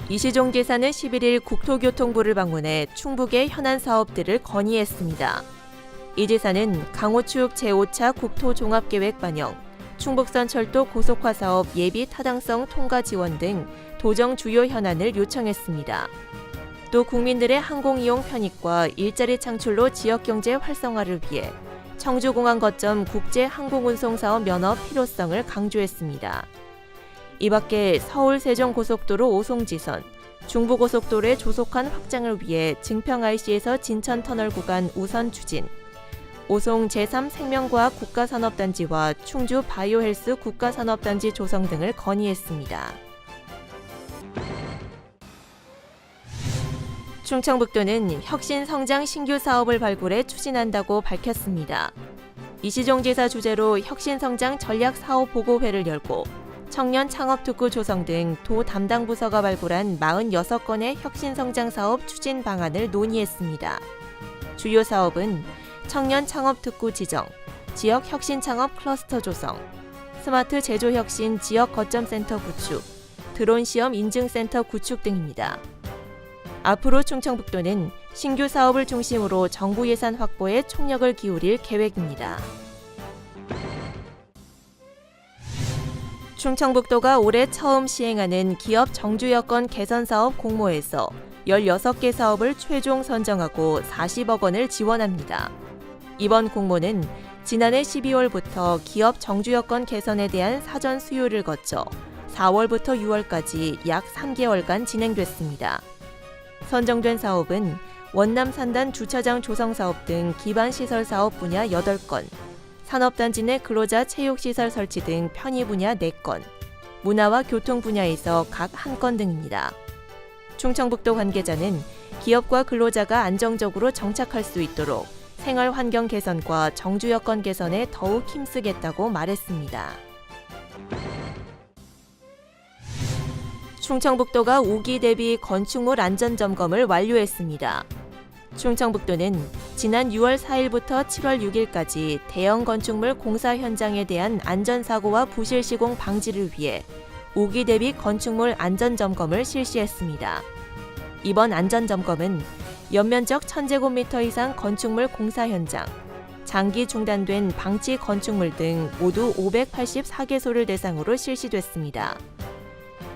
이시종 지사는 11일 국토교통부를 방문해 충북의 현안 사업들을 건의했습니다. 이 지사는 강호축 제5차 국토종합계획 반영, 충북선 철도 고속화 사업 예비 타당성 통과 지원 등 도정 주요 현안을 요청했습니다. 또 국민들의 항공이용 편익과 일자리 창출로 지역경제 활성화를 위해 청주공항 거점 국제항공운송사업 면허 필요성을 강조했습니다. 이 밖에 서울 세종고속도로 오송지선, 중부고속도로의 조속한 확장을 위해 증평IC에서 진천터널 구간 우선 추진, 오송 제3생명과학 국가산업단지와 충주 바이오헬스 국가산업단지 조성 등을 건의했습니다. 충청북도는 혁신성장 신규 사업을 발굴해 추진한다고 밝혔습니다. 이시종 지사 주재로 혁신성장 전략사업보고회를 열고 청년 창업특구 조성 등 도 담당 부서가 발굴한 46건의 혁신성장 사업 추진 방안을 논의했습니다. 주요 사업은 청년 창업특구 지정, 지역 혁신창업 클러스터 조성, 스마트 제조혁신 지역 거점센터 구축, 드론 시험 인증센터 구축 등입니다. 앞으로 충청북도는 신규 사업을 중심으로 정부 예산 확보에 총력을 기울일 계획입니다. 충청북도가 올해 처음 시행하는 기업 정주 여건 개선 사업 공모에서 16개 사업을 최종 선정하고 40억 원을 지원합니다. 이번 공모는 지난해 12월부터 기업 정주 여건 개선에 대한 사전 수요를 거쳐 4월부터 6월까지 약 3개월간 진행됐습니다. 선정된 사업은 원남 산단 주차장 조성 사업 등 기반시설 사업 분야 8건, 산업단지 내 근로자 체육시설 설치 등 편의 분야 4건, 문화와 교통 분야에서 각 1건 등입니다. 충청북도 관계자는 기업과 근로자가 안정적으로 정착할 수 있도록 생활 환경 개선과 정주 여건 개선에 더욱 힘쓰겠다고 말했습니다. 충청북도가 5기 대비 건축물 안전점검을 완료했습니다. 충청북도는 지난 6월 4일부터 7월 6일까지 대형 건축물 공사 현장에 대한 안전사고와 부실 시공 방지를 위해 5기 대비 건축물 안전점검을 실시했습니다. 이번 안전점검은 연면적 1000제곱미터 이상 건축물 공사 현장, 장기 중단된 방치 건축물 등 모두 584개소를 대상으로 실시됐습니다.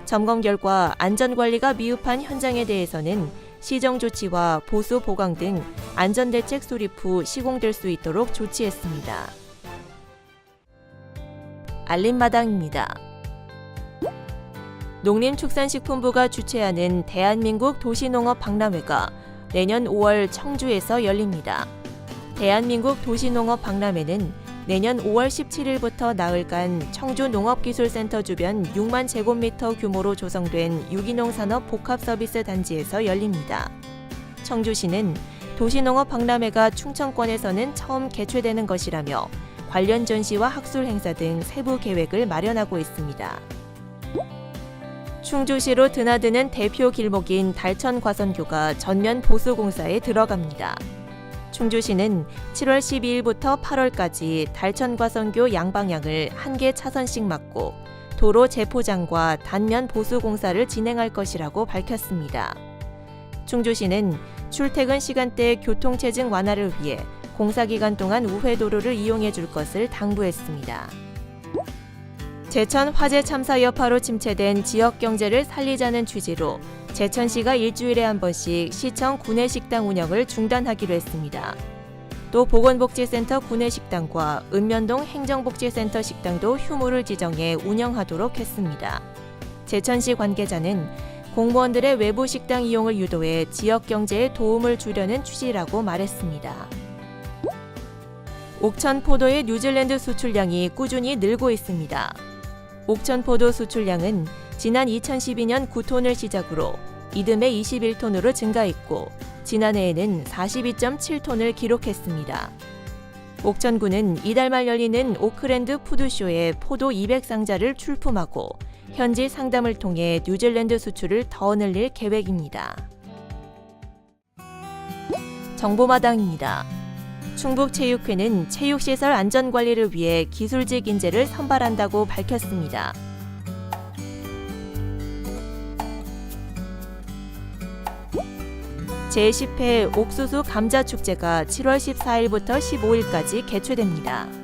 점검 결과 안전관리가 미흡한 현장에 대해서는 시정조치와 보수 보강 등 안전대책 수립 후 시공될 수 있도록 조치했습니다. 알림마당입니다. 농림축산식품부가 주최하는 대한민국 도시농업박람회가 내년 5월 청주에서 열립니다. 대한민국 도시농업박람회는 내년 5월 17일부터 나흘간 청주농업기술센터 주변 6만 제곱미터 규모로 조성된 유기농 산업 복합서비스 단지에서 열립니다. 청주시는 도시농업박람회가 충청권에서는 처음 개최되는 것이라며 관련 전시와 학술 행사 등 세부 계획을 마련하고 있습니다. 충주시로 드나드는 대표 길목인 달천과선교가 전면 보수공사에 들어갑니다. 충주시는 7월 12일부터 8월까지 달천과선교 양방향을 1개 차선씩 막고 도로 재포장과 단면 보수 공사를 진행할 것이라고 밝혔습니다. 충주시는 출퇴근 시간대 교통체증 완화를 위해 공사 기간 동안 우회도로를 이용해 줄 것을 당부했습니다. 제천 화재 참사 여파로 침체된 지역 경제를 살리자는 취지로 제천시가 일주일에 한 번씩 시청 구내식당 운영을 중단하기로 했습니다. 또 보건복지센터 구내식당과 읍면동 행정복지센터 식당도 휴무를 지정해 운영하도록 했습니다. 제천시 관계자는 공무원들의 외부 식당 이용을 유도해 지역 경제에 도움을 주려는 취지라고 말했습니다. 옥천포도의 뉴질랜드 수출량이 꾸준히 늘고 있습니다. 옥천포도 수출량은 지난 2012년 9톤을 시작으로 이듬해 21톤으로 증가했고 지난해에는 42.7톤을 기록했습니다. 옥천군은 이달 말 열리는 오클랜드 푸드쇼에 포도 200상자를 출품하고 현지 상담을 통해 뉴질랜드 수출을 더 늘릴 계획입니다. 정보마당입니다. 충북체육회는 체육시설 안전관리를 위해 기술직 인재를 선발한다고 밝혔습니다. 제10회 옥수수 감자축제가 7월 14일부터 15일까지 개최됩니다.